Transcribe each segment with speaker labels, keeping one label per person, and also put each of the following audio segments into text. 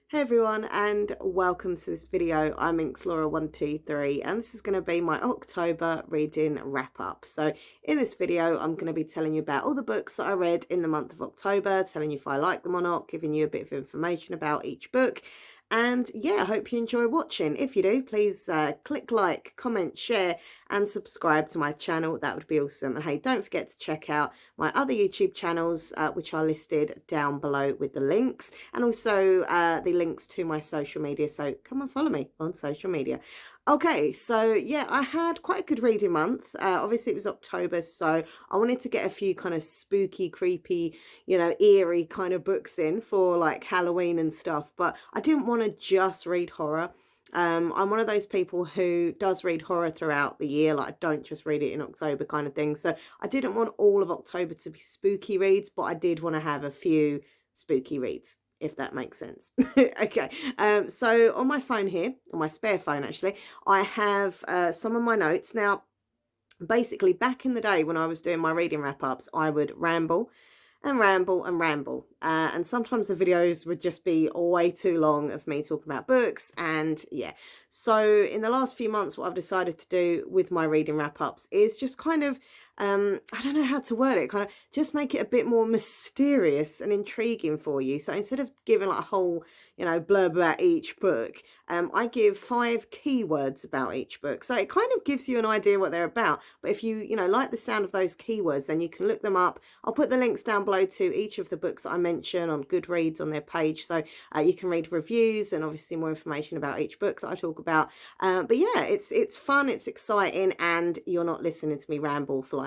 Speaker 1: Hey everyone, and welcome to this video. I'm Inxlaura123 and this is going to be my October reading wrap up. So in this video I'm going to be telling you about all the books that I read in the month of October, telling you if I like them or not, giving you a bit of information about each book. And yeah, I hope you enjoy watching. If you do, please click like, comment, share and subscribe to my channel. That would be awesome. And hey, don't forget to check out my other YouTube channels, which are listed down below with the links, and also the links to my social media. So come and follow me on social media. Okay, so yeah, I had quite a good reading month. Obviously it was October, so I wanted to get a few kind of spooky, creepy, eerie kind of books in for like Halloween and stuff, but I didn't want to just read horror. I'm one of those people who does read horror throughout the year. Like I don't just read it in October kind of thing. So I didn't want all of October to be spooky reads, but I did want to have a few spooky reads, if that makes sense. Okay, so on my phone here, on my spare phone actually, I have some of my notes. Now, basically back in the day when I was doing my reading wrap-ups, I would ramble and ramble and ramble. And sometimes the videos would just be way too long of me talking about books. And yeah, so in the last few months, what I've decided to do with my reading wrap-ups is just kind of, I don't know how to word it, kind of just make it a bit more mysterious and intriguing for you. So instead of giving like a whole, blurb about each book, I give 5 keywords about each book. So it kind of gives you an idea what they're about. But if you, like the sound of those keywords, then you can look them up. I'll put the links down below to each of the books that I mention on Goodreads on their page. So you can read reviews and obviously more information about each book that I talk about. But yeah, it's fun, it's exciting, and you're not listening to me ramble for like,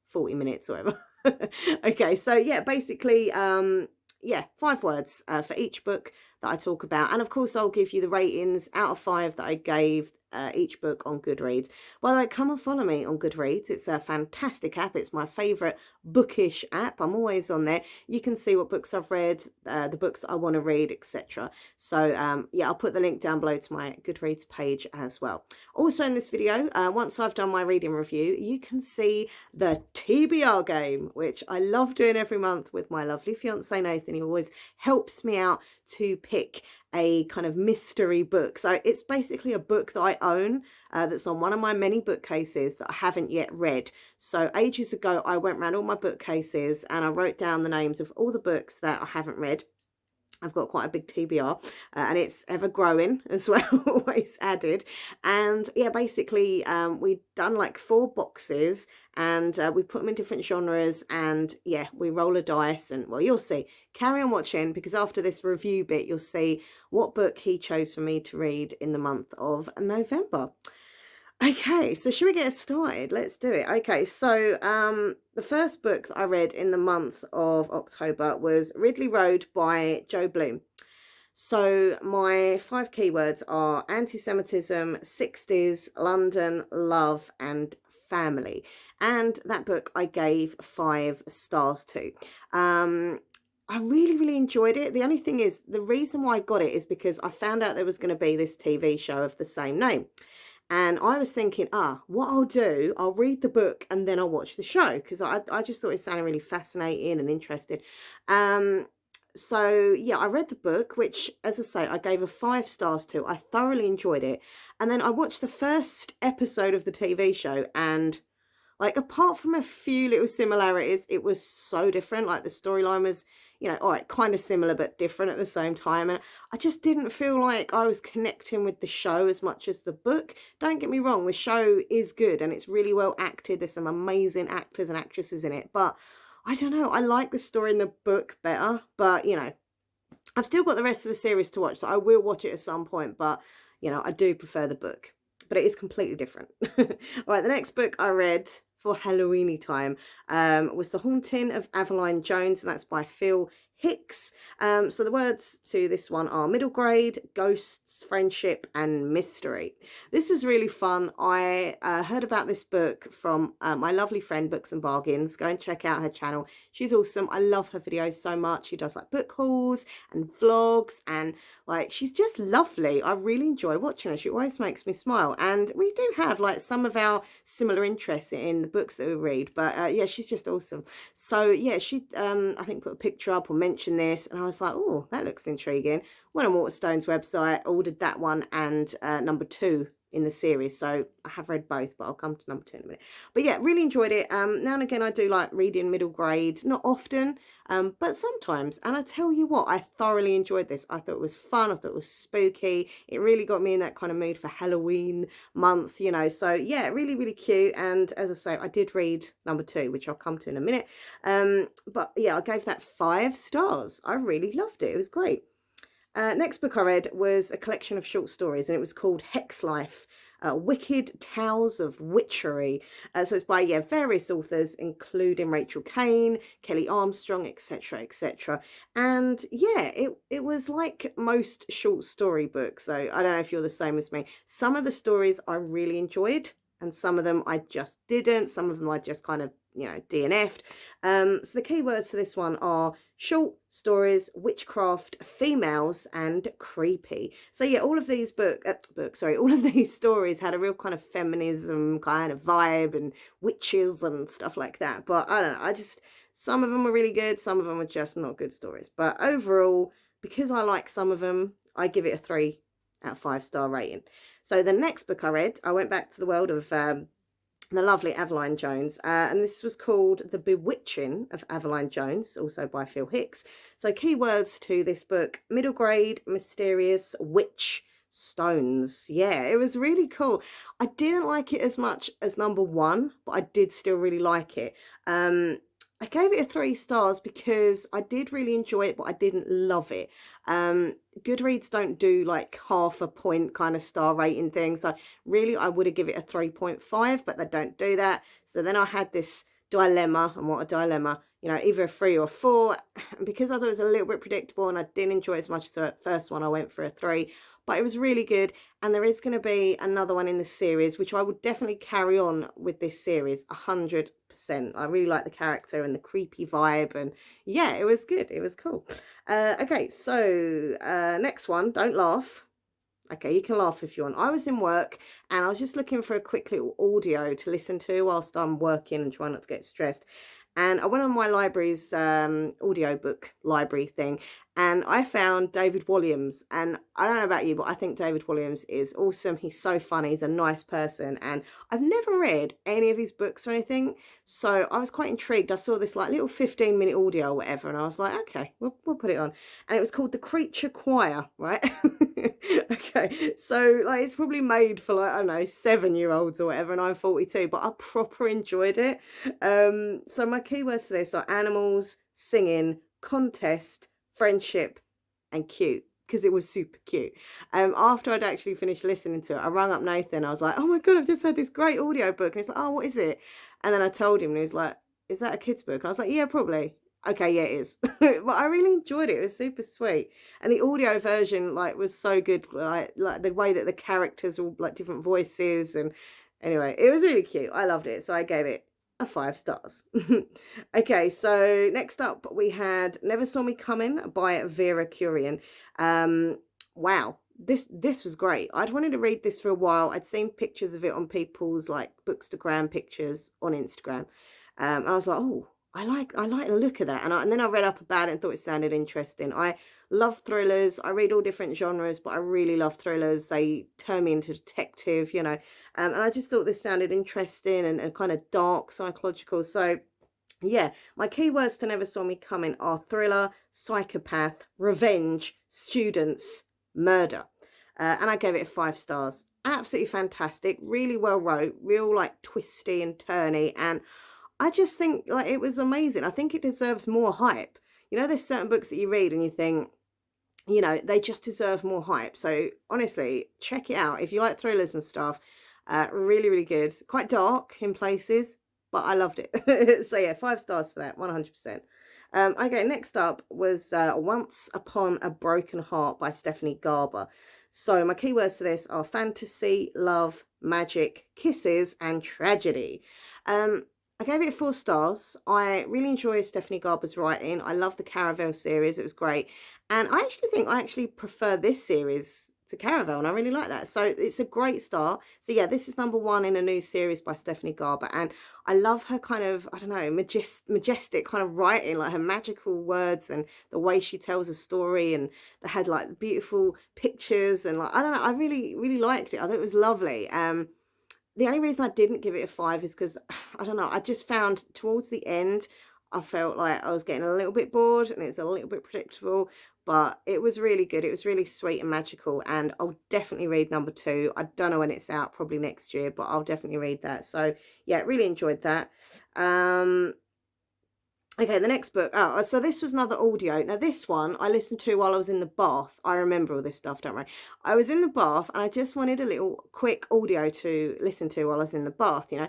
Speaker 1: 40 minutes or whatever. Okay, so yeah, basically, yeah, 5 words for each book that I talk about. And of course, I'll give you the ratings out of 5 that I gave each book on Goodreads. By the way, come and follow me on Goodreads. It's a fantastic app. It's my favourite bookish app. I'm always on there. You can see what books I've read, the books that I want to read, etc. So yeah, I'll put the link down below to my Goodreads page as well. Also in this video, once I've done my reading review, you can see the TBR game, which I love doing every month with my lovely fiance Nathan. He always helps me out to pick a kind of mystery book. So it's basically a book that I own that's on one of my many bookcases that I haven't yet read. So ages ago, I went around all my bookcases and I wrote down the names of all the books that I haven't read. I've got quite a big TBR and it's ever growing as well, always added. And yeah, basically we've done like 4 boxes and we put them in different genres, and yeah, we roll a dice and well, you'll see. Carry on watching, because after this review bit, you'll see what book he chose for me to read in the month of November. Okay, so should we get started? Let's do it. Okay, so the first book that I read in the month of October was Ridley Road by Joe Bloom. So my 5 keywords are anti-Semitism, 60s, London, love and family. And that book I gave 5 stars to. I really enjoyed it. The only thing is, the reason why I got it is because I found out there was going to be this TV show of the same name. And I was thinking, what I'll do, I'll read the book and then I'll watch the show, because I just thought it sounded really fascinating and interesting. So yeah, I read the book, which, as I say, I gave a 5 stars to. I thoroughly enjoyed it. And then I watched the first episode of the TV show, and like, apart from a few little similarities, it was so different. Like the storyline was, all right, kind of similar but different at the same time. And I just didn't feel like I was connecting with the show as much as the book. Don't get me wrong, the show is good and it's really well acted. There's some amazing actors and actresses in it. But I don't know, I like the story in the book better. But, I've still got the rest of the series to watch, so I will watch it at some point. But, I do prefer the book. But it is completely different. All right, the next book I read for Halloweeny time was The Haunting of Avalyn Jones, and that's by Phil Hicks. So the words to this one are middle grade, ghosts, friendship and mystery. This was really fun. I heard about this book from my lovely friend Books and Bargains. Go and check out her channel. She's awesome. I love her videos so much. She does like book hauls and vlogs, and like, she's just lovely. I really enjoy watching her. She always makes me smile, and we do have like some of our similar interests in the books that we read. But yeah, she's just awesome. So yeah, she I think put a picture up or mentioned this, and I was like, oh, that looks intriguing. Went on Waterstone's website, ordered that one and number 2 in the series. So I have read both, but I'll come to number 2 in a minute. But yeah, really enjoyed it. Now and again, I do like reading middle grade, not often, but sometimes. And I tell you what, I thoroughly enjoyed this. I thought it was fun. I thought it was spooky. It really got me in that kind of mood for Halloween month, you know. So yeah, really, really cute. And as I say, I did read number 2, which I'll come to in a minute. But yeah, I gave that 5 stars. I really loved it. It was great. Next book I read was a collection of short stories, and it was called Hex Life, Wicked Tales of Witchery. So it's by various authors, including Rachel Kane, Kelly Armstrong, etc., etc. And yeah, it was like most short story books. So I don't know if you're the same as me. Some of the stories I really enjoyed, and some of them I just didn't. Some of them I just kind of, you know, DNF'd. So the key words to this one are short stories, witchcraft, females, and creepy. So yeah, all of these all of these stories had a real kind of feminism kind of vibe and witches and stuff like that. But I don't know, some of them were really good, some of them were just not good stories. But overall, because I like some of them, I give it a 3 out of 5 star rating. So the next book I read, I went back to the world of the lovely Avalyn Jones, and this was called The Bewitching of Avalyn Jones, also by Phil Hicks. So keywords to this book: middle grade, mysterious, witch, stones. Yeah, it was really cool. I didn't like it as much as number 1, but I did still really like it. I gave it a 3 stars because I did really enjoy it, but I didn't love it. Goodreads don't do like half a point kind of star rating thing. So really, I would have given it a 3.5, but they don't do that. So then I had this dilemma, and what a dilemma, you know, either a 3 or a 4. And because I thought it was a little bit predictable and I didn't enjoy it as much as the first one, I went for a 3. But it was really good, and there is going to be another one in the series, which I would definitely carry on with this series 100%. I really like the character and the creepy vibe, and yeah, it was good. It was cool. Okay, so next one, don't laugh. Okay, you can laugh if you want. I was in work and I was just looking for a quick little audio to listen to whilst I'm working and trying not to get stressed. And I went on my library's audiobook library thing, and I found David Walliams. And I don't know about you, but I think David Walliams is awesome. He's so funny. He's a nice person. And I've never read any of his books or anything, so I was quite intrigued. I saw this like little 15-minute audio or whatever, and I was like, okay, we'll put it on. And it was called The Creature Choir, right? Okay, so like it's probably made for like, I don't know, 7-year-olds or whatever, and I'm 42, but I proper enjoyed it. So my keywords to this are animals, singing, contest, friendship, and cute, because it was super cute. After I'd actually finished listening to it, I rang up Nathan. I was like, oh my god, I've just heard this great audio book. And he's like, oh, what is it? And then I told him, and he was like, is that a kid's book? And I was like, yeah, probably. Okay, yeah, it is. But I really enjoyed it. It was super sweet, and the audio version like was so good. Like the way that the characters were like different voices, and anyway, it was really cute. I loved it, so I gave it a 5 stars. Okay, so next up we had Never Saw Me Coming by Vera Curion. Wow, this was great. I'd wanted to read this for a while. I'd seen pictures of it on people's like Bookstagram pictures on Instagram. I was like, oh, I like the look of that, and then I read up about it and thought it sounded interesting. I love thrillers. I read all different genres, but I really love thrillers. They turn me into detective, you know, and I just thought this sounded interesting and kind of dark, psychological. So yeah, my keywords to Never Saw Me Coming are thriller, psychopath, revenge, students, murder, and I gave it 5 stars. Absolutely fantastic, really well wrote, real like twisty and turny, and I just think like it was amazing. I think it deserves more hype. You know, there's certain books that you read and you think, you know, they just deserve more hype. So honestly, check it out if you like thrillers and stuff. Really, really good. Quite dark in places, but I loved it. So yeah, 5 stars for that, 100%. Okay, next up was Once Upon a Broken Heart by Stephanie Garber. So my keywords to this are fantasy, love, magic, kisses, and tragedy. I gave it 4 stars. I really enjoy Stephanie Garber's writing. I love the Caravel series. It was great. And I actually think I prefer this series Caravel, and I really like that. So it's a great start. So yeah, this is number 1 in a new series by Stephanie Garber, and I love her kind of, I don't know, majestic kind of writing, like her magical words and the way she tells a story, and they had like beautiful pictures, and like, I don't know, I really liked it. I thought it was lovely. The only reason I didn't give it a 5 is because, I don't know, I just found towards the end, I felt like I was getting a little bit bored and it's a little bit predictable, but it was really good. It was really sweet and magical, and I'll definitely read number 2. I don't know when it's out, probably next year, but I'll definitely read that. So yeah, really enjoyed that. Okay, the next book. Oh, so this was another audio. Now, this one I listened to while I was in the bath. I remember all this stuff, don't worry. I was in the bath and I just wanted a little quick audio to listen to while I was in the bath, you know.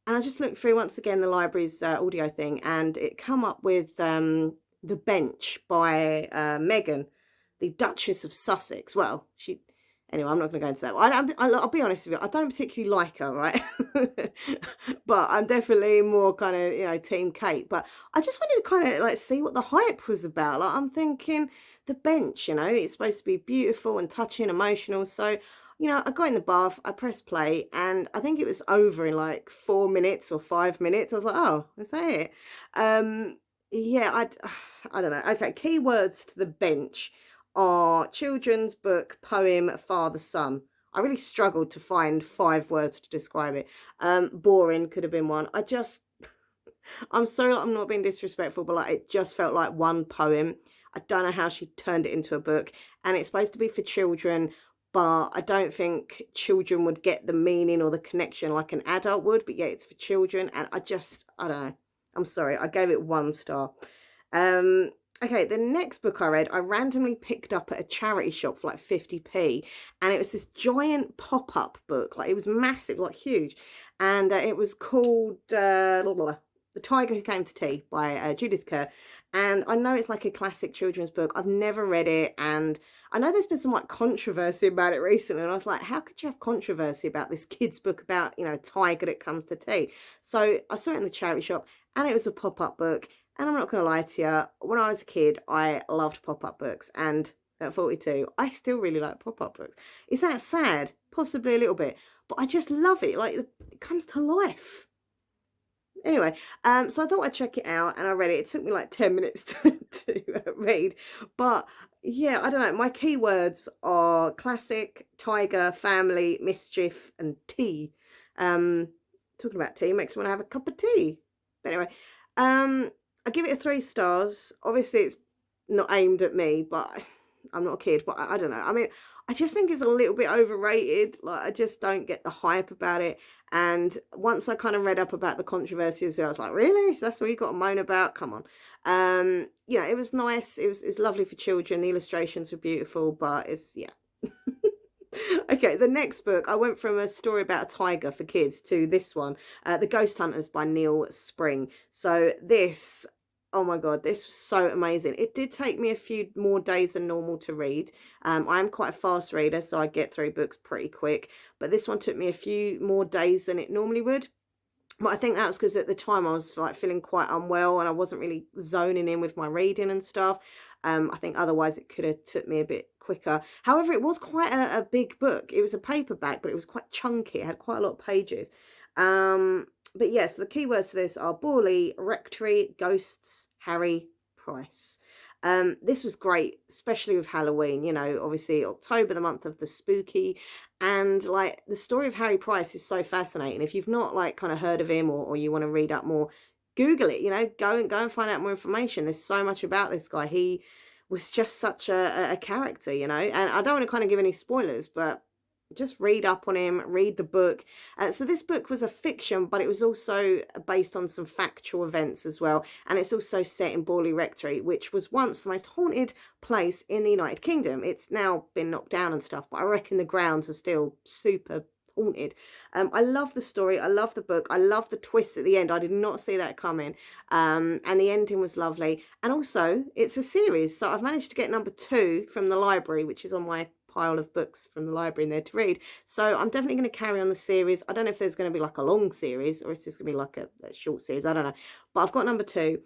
Speaker 1: And I just looked through once again the library's audio thing, and it come up with The Bench by Meghan, the Duchess of Sussex. Well, anyway, I'm not going to go into that. I'll be honest with you, I don't particularly like her, right? But I'm definitely more kind of, you know, Team Kate. But I just wanted to kind of like see what the hype was about. Like, I'm thinking The Bench, you know, it's supposed to be beautiful and touching, emotional. So, you know, I got in the bath, I pressed play, and I think it was over in like 4 minutes or 5 minutes. I was like, oh, is that it? Yeah, I don't know. Okay, keywords to The Bench are children's book, poem, father, son. I really struggled to find 5 words to describe it. Boring could have been one. I'm sorry, I'm not being disrespectful, but like it just felt like one poem. I don't know how she turned it into a book, and it's supposed to be for children, but I don't think children would get the meaning or the connection like an adult would. But yeah, it's for children, and I don't know. I'm sorry, I gave it 1 star. Okay, the next book I read, I randomly picked up at a charity shop for like 50p, and it was this giant pop-up book. Like, it was massive, like huge, and it was called The Tiger Who Came to Tea by Judith Kerr. And I know it's like a classic children's book. I've never read it, and I know there's been some like controversy about it recently, and I was like, how could you have controversy about this kid's book about, you know, a tiger that comes to tea? So I saw it in the charity shop, and it was a pop-up book. And I'm not going to lie to you, when I was a kid, I loved pop-up books. And at 42, I still really like pop-up books. Is that sad? Possibly a little bit. But I just love it. Like, it comes to life. Anyway, so I thought I'd check it out, and I read it. It took me like 10 minutes to read. But yeah, I don't know. My keywords are classic, tiger, family, mischief, and tea. Talking about tea makes me want to have a cup of tea. But anyway, I give it a 3 stars. Obviously, it's not aimed at me, but I'm not a kid. But I don't know. I mean, I just think it's a little bit overrated. Like, I just don't get the hype about it. And once I kind of read up about the controversy as well, I was like, really? So that's what you got to moan about? Come on. You know, it was nice. It's lovely for children. The illustrations were beautiful, but it's, yeah. Okay, the next book, I went from a story about a tiger for kids to this one, The Ghost Hunters by Neil Spring. So this, oh my God, this was so amazing. It did take me a few more days than normal to read. I am quite a fast reader, so I get through books pretty quick. But this one took me a few more days than it normally would. But I think that was because at the time I was like feeling quite unwell, and I wasn't really zoning in with my reading and stuff. I think otherwise it could have took me a bit quicker. However, it was quite a big book. It was a paperback, but it was quite chunky. It had quite a lot of pages. But yes, the keywords to this are Borley, Rectory, Ghosts, Harry, Price. This was great, especially with Halloween, you know, obviously October, the month of the spooky, and like the story of Harry Price is so fascinating. If you've not like kind of heard of him, or you want to read up more, Google it, you know, go and find out more information. There's so much about this guy. He was just such a character, you know, and I don't want to kind of give any spoilers, but just read up on him, read the book. So this book was a fiction, but it was also based on some factual events as well. And it's also set in Borley Rectory, which was once the most haunted place in the United Kingdom. It's now been knocked down and stuff, but I reckon the grounds are still super haunted. I love the story. I love the book. I love the twist at the end. I did not see that coming. And the ending was lovely. And also, it's a series. So I've managed to get number 2 from the library, which is on my pile of books from the library in there to read. So I'm definitely going to carry on the series. I don't know if there's going to be like a long series, or it's just going to be like a short series. I don't know. But I've got number 2.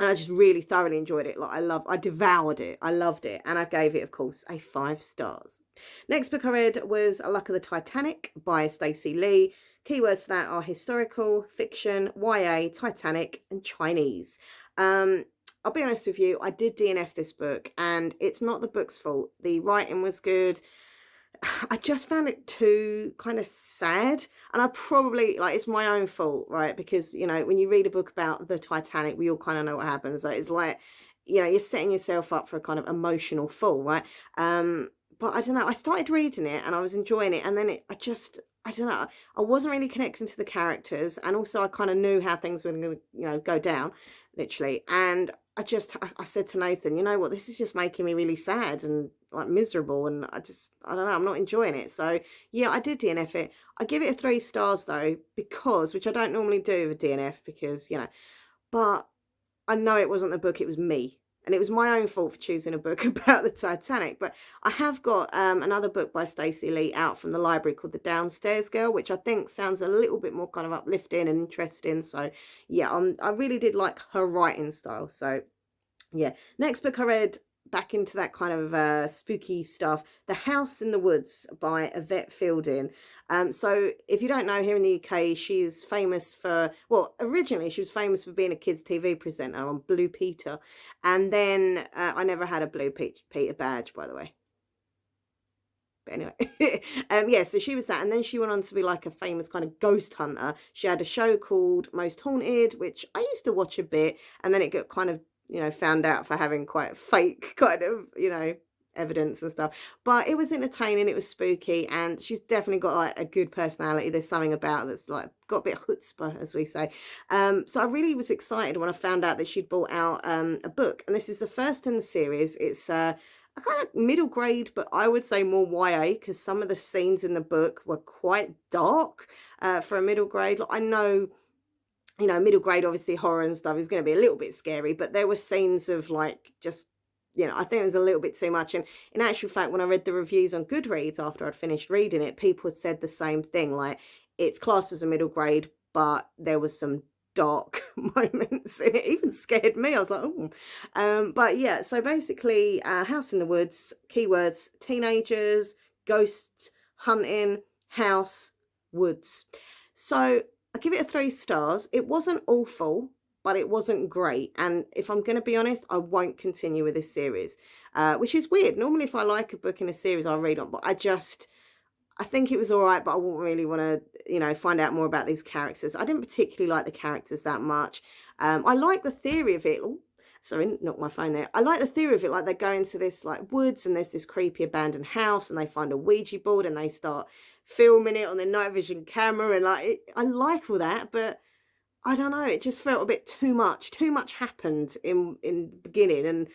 Speaker 1: And I just really thoroughly enjoyed it. Like I devoured it. I loved it. And I gave it, of course, a 5 stars. Next book I read was A Luck of the Titanic by Stacey Lee. Keywords to that are historical, fiction, YA, Titanic, and Chinese. I'll be honest with you, I did DNF this book, and it's not the book's fault. The writing was good. I just found it too kind of sad, and I probably, like, it's my own fault, right? Because, you know, when you read a book about the Titanic, we all kind of know what happens. Like, it's like, you know, you're setting yourself up for a kind of emotional fall, right? But I don't know, I started reading it and I was enjoying it, and then I don't know, I wasn't really connecting to the characters, and also I kind of knew how things were going to, you know, go down, literally. And I said to Nathan, you know what, this is just making me really sad and like miserable, and I don't know, I'm not enjoying it. So yeah, I did DNF it. I give it a 3 stars though, because, which I don't normally do with a DNF, because, you know, but I know it wasn't the book, it was me. And it was my own fault for choosing a book about the Titanic. But I have got another book by Stacey Lee out from the library called The Downstairs Girl, which I think sounds a little bit more kind of uplifting and interesting. So yeah, I really did like her writing style. So yeah, next book I read, back into that kind of spooky stuff, The House in the Woods by Yvette Fielding. So if you don't know, here in the UK, she's famous for, well, originally she was famous for being a kids TV presenter on Blue Peter, and then I never had a Blue Peter badge, by the way. But anyway, yeah, so she was that, and then she went on to be like a famous kind of ghost hunter. She had a show called Most Haunted, which I used to watch a bit, and then it got kind of, you know, found out for having quite fake kind of, you know, evidence and stuff. But it was entertaining, it was spooky, and she's definitely got like a good personality. There's something about that's like got a bit of chutzpah, as we say. So I really was excited when I found out that she'd brought out a book, and this is the first in the series. It's a kind of middle grade, but I would say more YA, because some of the scenes in the book were quite dark for a middle grade. Like, I know, you know, middle grade, obviously horror and stuff is going to be a little bit scary, but there were scenes of like, just, you know, I think it was a little bit too much. And in actual fact, when I read the reviews on Goodreads after I'd finished reading it, people had said the same thing. Like, it's classed as a middle grade, but there was some dark moments in it. Even scared me. I was like, oh. But yeah, so basically, House in the Woods, keywords: teenagers, ghosts, hunting, house, woods. So I give it a 3 stars. It wasn't awful, but it wasn't great. And if I'm going to be honest, I won't continue with this series, which is weird. Normally, if I like a book in a series, I'll read on, but I think it was all right, but I wouldn't really want to, you know, find out more about these characters. I didn't particularly like the characters that much. I like the theory of it. Oh, sorry, knocked my phone there. I like the theory of it. Like, they go into this like woods, and there's this creepy abandoned house, and they find a Ouija board, and they start filming it on their night vision camera, and like I like all that, but I don't know, it just felt a bit too much. Too much happened in the beginning, and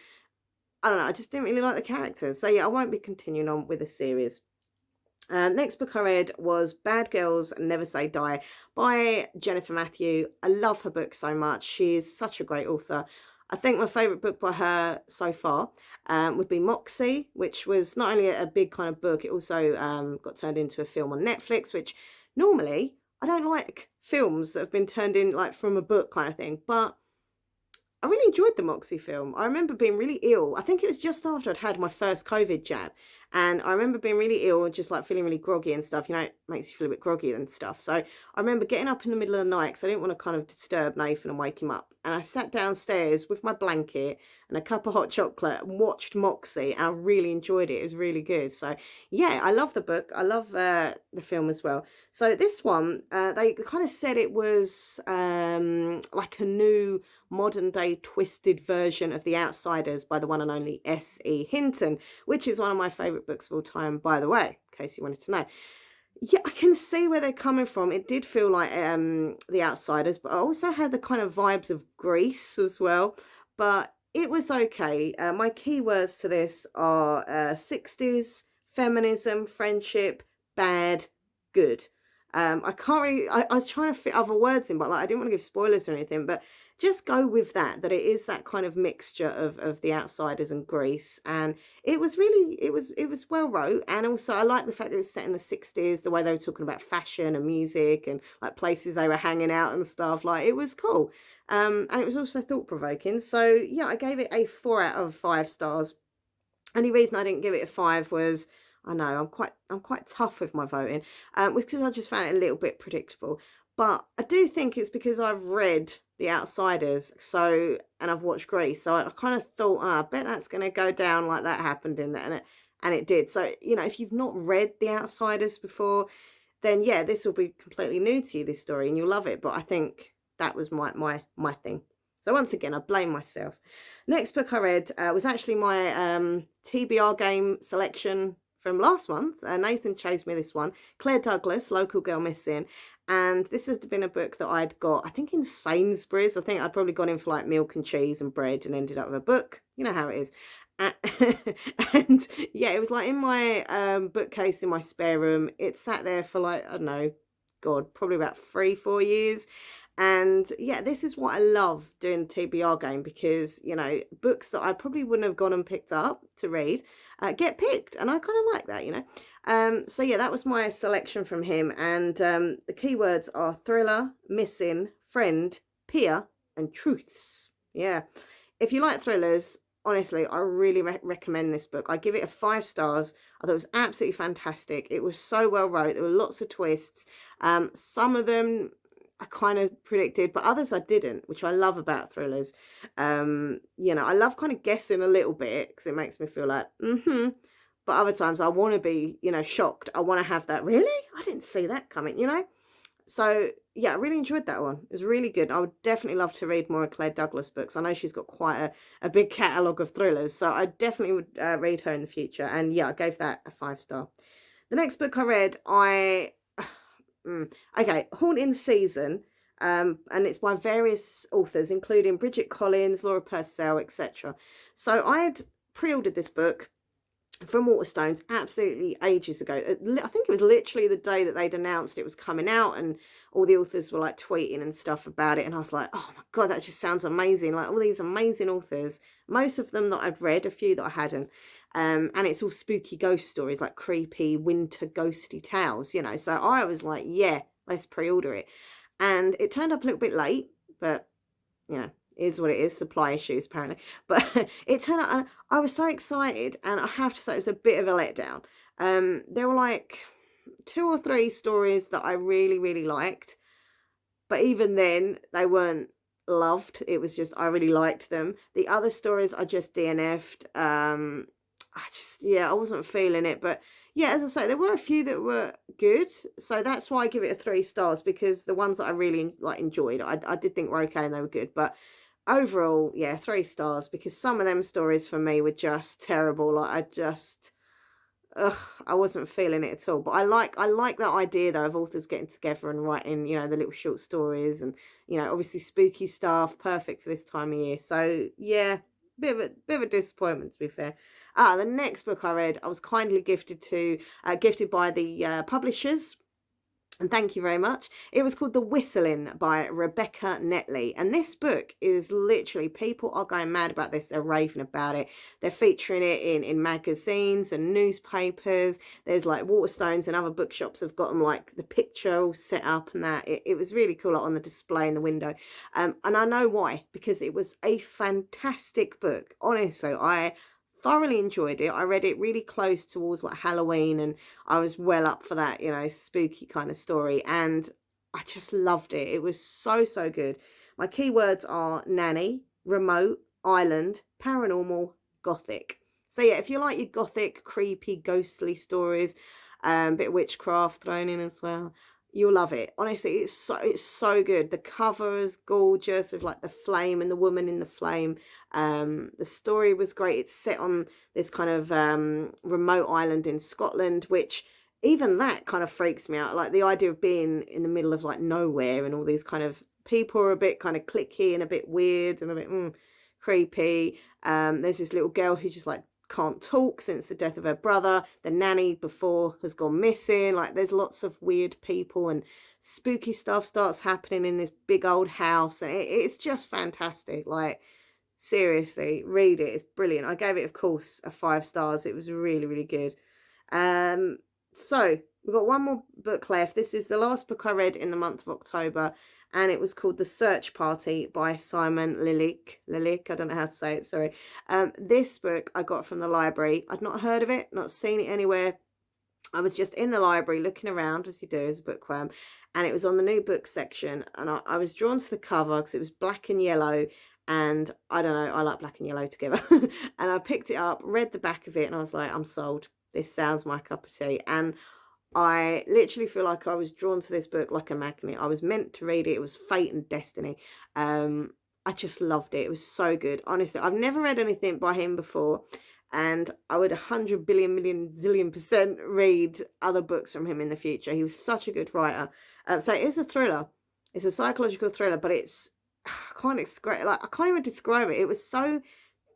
Speaker 1: I don't know, I just didn't really like the characters. So yeah, I won't be continuing on with the series. Next book I read was Bad Girls Never Say Die by Jennifer Matthew. I love her book so much. She is such a great author. I think my favourite book by her so far would be Moxie, which was not only a big kind of book, it also got turned into a film on Netflix, which normally I don't like films that have been turned in like from a book kind of thing, but I really enjoyed the Moxie film. I remember being really ill. I think it was just after I'd had my first COVID jab. And I remember being really ill and just like feeling really groggy and stuff. You know, it makes you feel a bit groggy and stuff. So I remember getting up in the middle of the night because I didn't want to kind of disturb Nathan and wake him up. And I sat downstairs with my blanket and a cup of hot chocolate and watched Moxie. And I really enjoyed it. It was really good. So yeah, I love the book. I love the film as well. So this one, they kind of said it was like a new modern day twisted version of The Outsiders by the one and only S.E. Hinton, which is one of my favourite books of all time, by the way, in case you wanted to know. Yeah, I can see where they're coming from. It did feel like The Outsiders, but I also had the kind of vibes of Grease as well. But it was okay. My keywords to this are 60s, feminism, friendship, bad, good. I can't really, I was trying to fit other words in, but like I didn't want to give spoilers or anything, but just go with that it is that kind of mixture of The Outsiders and Grease. And it was really, it was well wrote. And also I like the fact that it was set in the 60s, the way they were talking about fashion and music and like places they were hanging out and stuff. Like, it was cool. And it was also thought-provoking. So yeah, I gave it a 4 out of 5 stars. Only reason I didn't give it a 5 was, I know I'm quite tough with my voting, was because I just found it a little bit predictable. But I do think it's because I've read The Outsiders, and I've watched Grease, so I kind of thought, I bet that's going to go down like that happened in that, and it did. So, you know, if you've not read The Outsiders before, then yeah, this will be completely new to you, this story, and you'll love it. But I think that was my thing. So once again, I blame myself. Next book I read was actually my TBR game selection from last month. Nathan chose me this one, Claire Douglas, Local Girl Missing. And this has been a book that I'd got, I think, in Sainsbury's. I think I'd probably gone in for like milk and cheese and bread and ended up with a book. You know how it is. And yeah, it was like in my bookcase in my spare room. It sat there for like, I don't know, God, probably about 3-4 years. And yeah, this is what I love doing the TBR game, because, you know, books that I probably wouldn't have gone and picked up to read get picked, and I kind of like that, you know. So yeah, that was my selection from him. And the keywords are thriller, missing, friend, peer, and truths. Yeah, if you like thrillers, honestly, I really recommend this book. I give it a 5 stars. I thought it was absolutely fantastic. It was so well wrote. There were lots of twists. Some of them I kind of predicted, but others I didn't, which I love about thrillers. You know, I love kind of guessing a little bit because it makes me feel like, but other times I want to be, you know, shocked. I want to have that, really? I didn't see that coming, you know? So yeah, I really enjoyed that one. It was really good. I would definitely love to read more of Claire Douglas books. I know she's got quite a big catalogue of thrillers, so I definitely would read her in the future. And yeah, I gave that a 5 star. The next book I read, okay, Haunting Season, and it's by various authors, including Bridget Collins, Laura Purcell, etc. So I had pre-ordered this book from Waterstones absolutely ages ago. I think it was literally the day that they'd announced it was coming out, and all the authors were like tweeting and stuff about it, and I was like, oh my god, that just sounds amazing. Like, all these amazing authors, most of them that I'd read, a few that I hadn't. And it's all spooky ghost stories, like creepy winter ghosty tales, you know. So I was like, yeah, let's pre-order it. And it turned up a little bit late, but, you know, is what it is, supply issues apparently. But it turned out, and I was so excited, and I have to say it was a bit of a letdown. There were like 2 or 3 stories that I really, really liked, but even then they weren't loved. It was just, I really liked them. The other stories I just DNF'd. I wasn't feeling it. But yeah, as I say, there were a few that were good, so that's why I give it a 3 stars, because the ones that I really enjoyed, I did think were okay and they were good. But overall, yeah, 3 stars, because some of them stories for me were just terrible. Like, I wasn't feeling it at all. But I like that idea though of authors getting together and writing, you know, the little short stories, and, you know, obviously spooky stuff, perfect for this time of year. So yeah, bit of a disappointment, to be fair. The next book I read, I was kindly gifted by the publishers, and thank you very much. It was called The Whistling by Rebecca Netley. And this book is literally, people are going mad about this. They're raving about it. They're featuring it in magazines and newspapers. There's like Waterstones and other bookshops have got them like the picture all set up and that. It was really cool, like on the display in the window. And I know why, because it was a fantastic book. Honestly, I thoroughly enjoyed it. I read it really close towards like Halloween, and I was well up for that, you know, spooky kind of story, and I just loved it. It was so good. My keywords are nanny, remote, island, paranormal, gothic. So yeah, if you like your gothic, creepy, ghostly stories, bit of witchcraft thrown in as well, you'll love it. Honestly, it's so good. The cover is gorgeous with like the flame and the woman in the flame. The story was great. It's set on this kind of remote island in Scotland, which even that kind of freaks me out. Like the idea of being in the middle of like nowhere, and all these kind of people are a bit kind of cliquey and a bit weird and a bit creepy. There's this little girl who just like can't talk since the death of her brother. The nanny before has gone missing. Like, there's lots of weird people and spooky stuff starts happening in this big old house, and it's just fantastic. Like, seriously, read it. It's brilliant. I gave it, of course, a 5 stars. It was really, really good. So we've got one more book left. This is the last book I read in the month of October, and it was called The Search Party by Simon Lilik. I don't know how to say it, sorry. This book I got from the library. I'd not heard of it, not seen it anywhere. I was just in the library looking around, as you do as a bookworm, and it was on the new book section, and I was drawn to the cover because it was black and yellow, and I don't know, I like black and yellow together. And I picked it up, read the back of it, and I was like, I'm sold. This sounds my cup of tea. And I literally feel like I was drawn to this book like a magnet. I was meant to read it. It was fate and destiny. I just loved it. It was so good. Honestly, I've never read anything by him before, and I would 100 billion million zillion % read other books from him in the future. He was such a good writer. So it is a thriller. It's a psychological thriller, but it's, I can't even describe it. It was so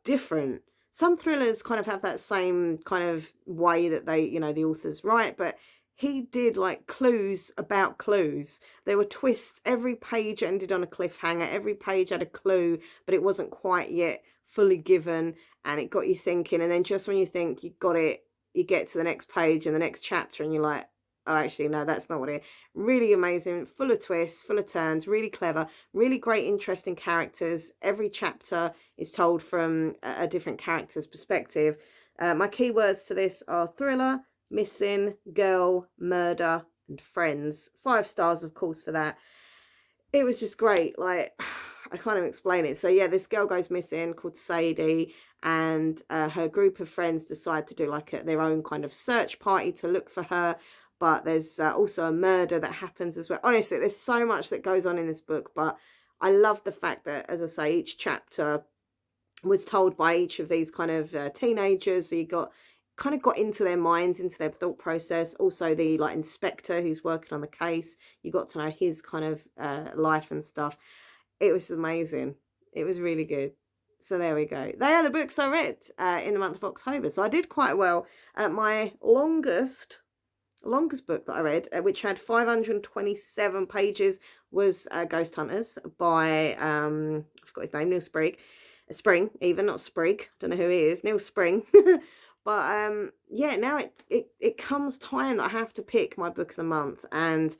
Speaker 1: different. Some thrillers kind of have that same kind of way that they, you know, the authors write, but he did like clues about clues. There were twists. Every page ended on a cliffhanger. Every page had a clue, but it wasn't quite yet fully given, and it got you thinking. And then just when you think you got it, you get to the next page and the next chapter, and you're like, oh, actually, no, that's not what it is. Really amazing, full of twists, full of turns, really clever, really great, interesting characters. Every chapter is told from a different character's perspective. My keywords to this are thriller, missing, girl, murder, and friends. 5 stars, of course, for that. It was just great. Like, I can't even explain it. So yeah, this girl goes missing called Sadie, and her group of friends decide to do like their own kind of search party to look for her. But there's also a murder that happens as well. Honestly, there's so much that goes on in this book, but I love the fact that, as I say, each chapter was told by each of these kind of teenagers. So you got into their minds, into their thought process. Also the like inspector who's working on the case, you got to know his kind of life and stuff. It was amazing. It was really good. So there we go. They are the books I read in the month of October. So I did quite well. My longest book that I read, which had 527 pages, was Ghost Hunters by I forgot his name, Neil Spring, even, not Sprigg, don't know who he is, Neil Spring. But yeah, now it comes time that I have to pick my book of the month, and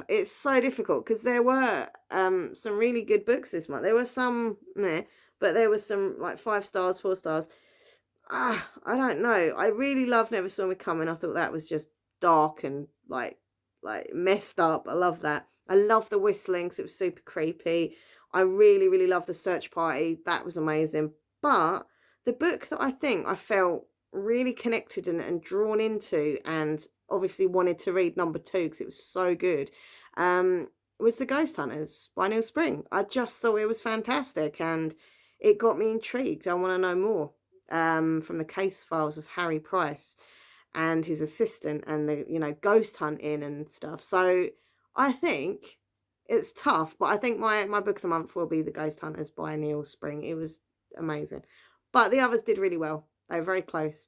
Speaker 1: it's so difficult because there were some really good books this month. There were some meh, but there were some like 5 stars, 4 stars. I don't know. I really love Never Saw Me Coming. I thought that was just dark and like messed up. I love that. I love the whistling because it was super creepy. I really, really love The Search Party. That was amazing. But the book that I think I felt really connected and drawn into, and obviously wanted to read number 2 because it was so good, was The Ghost Hunters by Neil Spring. I just thought it was fantastic, and it got me intrigued. I want to know more. From the case files of Harry Price and his assistant, and the, you know, ghost hunting and stuff. So I think it's tough, but I think my book of the month will be The Ghost Hunters by Neil Spring. It was amazing, but the others did really well. They were very close.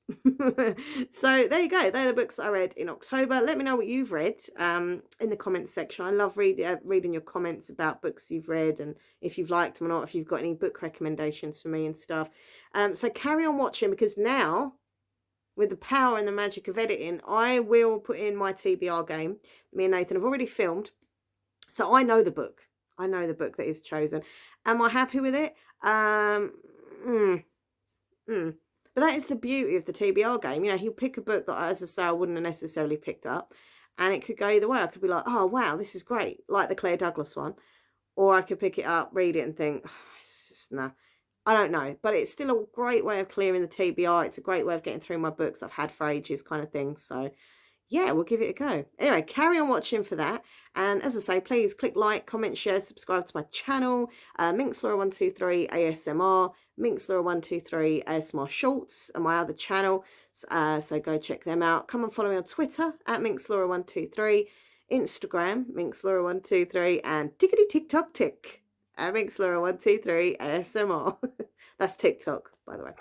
Speaker 1: So there you go. They're the books that I read in October. Let me know what you've read in the comments section. I love reading your comments about books you've read, and if you've liked them or not, if you've got any book recommendations for me and stuff. So carry on watching, because now, with the power and the magic of editing, I will put in my TBR game. Me and Nathan have already filmed, so I know the book. I know the book that is chosen. Am I happy with it? But that is the beauty of the TBR game. You know, he'll pick a book that, as I say, I wouldn't have necessarily picked up, and it could go either way. I could be like, oh, wow, this is great, like the Claire Douglas one. Or I could pick it up, read it, and think, oh, it's just, nah. I don't know. But it's still a great way of clearing the TBR. It's a great way of getting through my books I've had for ages, kind of thing. So yeah, we'll give it a go. Anyway, carry on watching for that. And as I say, please click like, comment, share, subscribe to my channel. Minxlaura123 ASMR, Minxlaura123 ASMR Shorts, and my other channel. So go check them out. Come and follow me on Twitter at Minxlaura123, Instagram, Minxlaura123, and tickety tick tock tick. Minxlaura123 ASMR. That's TikTok, by the way.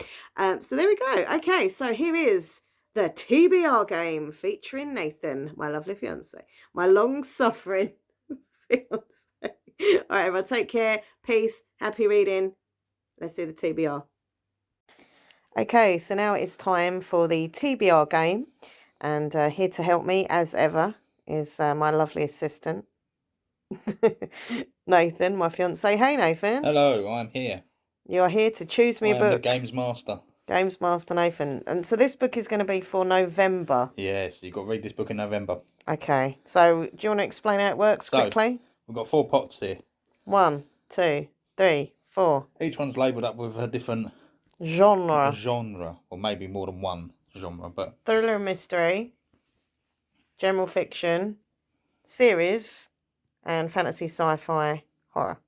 Speaker 1: So there we go. Okay, so here is the TBR game featuring Nathan, my lovely fiance, my long-suffering fiance. All right, everyone, take care. Peace. Happy reading. Let's do the TBR. Okay, so now it's time for the TBR game. And here to help me, as ever, is my lovely assistant, Nathan, my fiance. Hey, Nathan.
Speaker 2: Hello, I'm here.
Speaker 1: You are here to choose me a book.
Speaker 2: I am the Games Master.
Speaker 1: Games Master Nathan. And so this book is going to be for November.
Speaker 2: Yes, you've got to read this book in November.
Speaker 1: Okay, so do you want to explain how it works quickly?
Speaker 2: We've got 4 pots here.
Speaker 1: 1, 2, 3, 4.
Speaker 2: Each one's labelled up with a different
Speaker 1: genre,
Speaker 2: or maybe more than one genre, but
Speaker 1: thriller and mystery, general fiction, series, and fantasy, sci-fi, horror.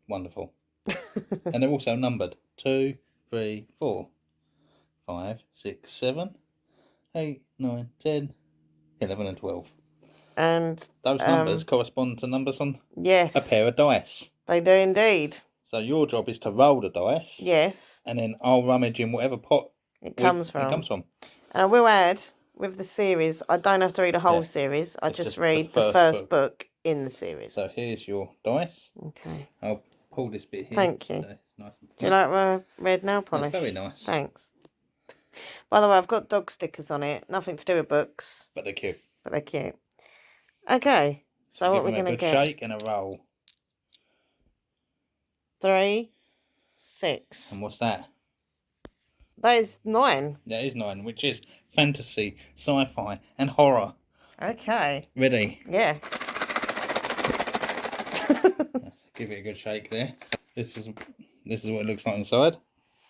Speaker 2: Wonderful. And they're also numbered 2, 3, 4, 5, 6, 7, 8, 9, 10, 11 and 12. And those numbers correspond to numbers on a pair of dice.
Speaker 1: They do indeed.
Speaker 2: So your job is to roll the dice.
Speaker 1: Yes.
Speaker 2: And then I'll rummage in whatever pot
Speaker 1: it comes from.
Speaker 2: And
Speaker 1: I will add, with the series, I don't have to read a whole series. I just read the first book in the series.
Speaker 2: So here's your dice.
Speaker 1: Okay.
Speaker 2: I'll pull this bit here.
Speaker 1: Thank you.
Speaker 2: So it's nice and
Speaker 1: do you like my red nail polish?
Speaker 2: It's very nice.
Speaker 1: Thanks. By the way, I've got dog stickers on it. Nothing to do with books.
Speaker 2: But they're cute.
Speaker 1: Okay. So what we're going to get?
Speaker 2: A good shake and a roll.
Speaker 1: 3, 6.
Speaker 2: And what's that?
Speaker 1: That is 9.
Speaker 2: That is 9, which is fantasy, sci-fi, and horror.
Speaker 1: Okay.
Speaker 2: Ready?
Speaker 1: Yeah.
Speaker 2: Give it a good shake there. This is what it looks like inside.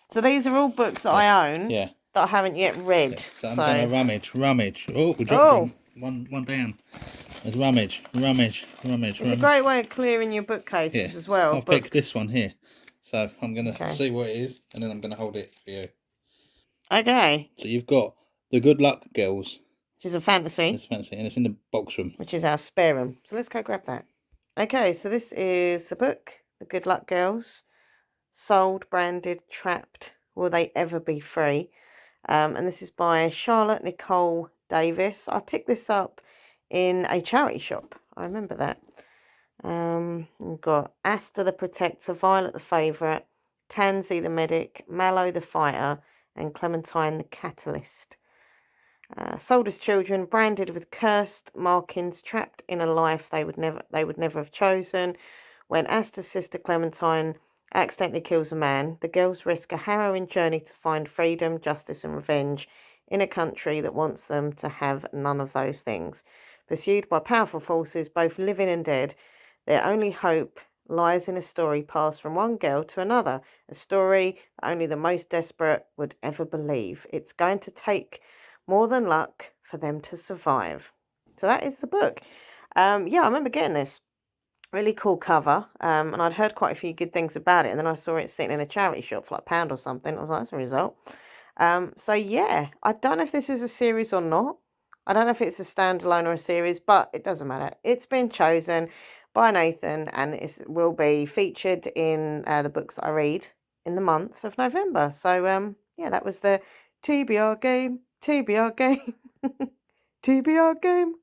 Speaker 1: So these are all books that I own.
Speaker 2: Yeah.
Speaker 1: That I haven't yet read.
Speaker 2: Yeah. So I'm going to rummage. Oh, we dropped one down. There's rummage. It's
Speaker 1: a great way of clearing your bookcases as well.
Speaker 2: I've picked this one here. So I'm going to see what it is, and then I'm going to hold it for you.
Speaker 1: Okay.
Speaker 2: So you've got The Good Luck Girls.
Speaker 1: Which is a fantasy.
Speaker 2: It's fantasy, and it's in the box room.
Speaker 1: Which is our spare room. So let's go grab that. Okay, so this is the book, The Good Luck Girls. Sold, branded, trapped. Will they ever be free? And this is by Charlotte Nicole Davis. I picked this up in a charity shop. I remember that. We've got Asta the Protector, Violet the Favourite, Tansy the Medic, Mallow the Fighter, and Clementine the Catalyst. Sold as children, branded with cursed markings, trapped in a life they would never have chosen. When Asta's sister Clementine accidentally kills a man, the girls risk a harrowing journey to find freedom, justice, and revenge in a country that wants them to have none of those things. Pursued by powerful forces, both living and dead, their only hope lies in a story passed from one girl to another, a story that only the most desperate would ever believe. It's going to take more than luck for them to survive. So that is the book. Yeah, I remember getting this. Really cool cover. And I'd heard quite a few good things about it. And then I saw it sitting in a charity shop for like £1 or something. I was like, that's a result. So yeah, I don't know if this is a series or not. I don't know if it's a standalone or a series, but it doesn't matter. It's been chosen by Nathan and it will be featured in the books that I read in the month of November. So yeah, that was the TBR game. TBR game. TBR game.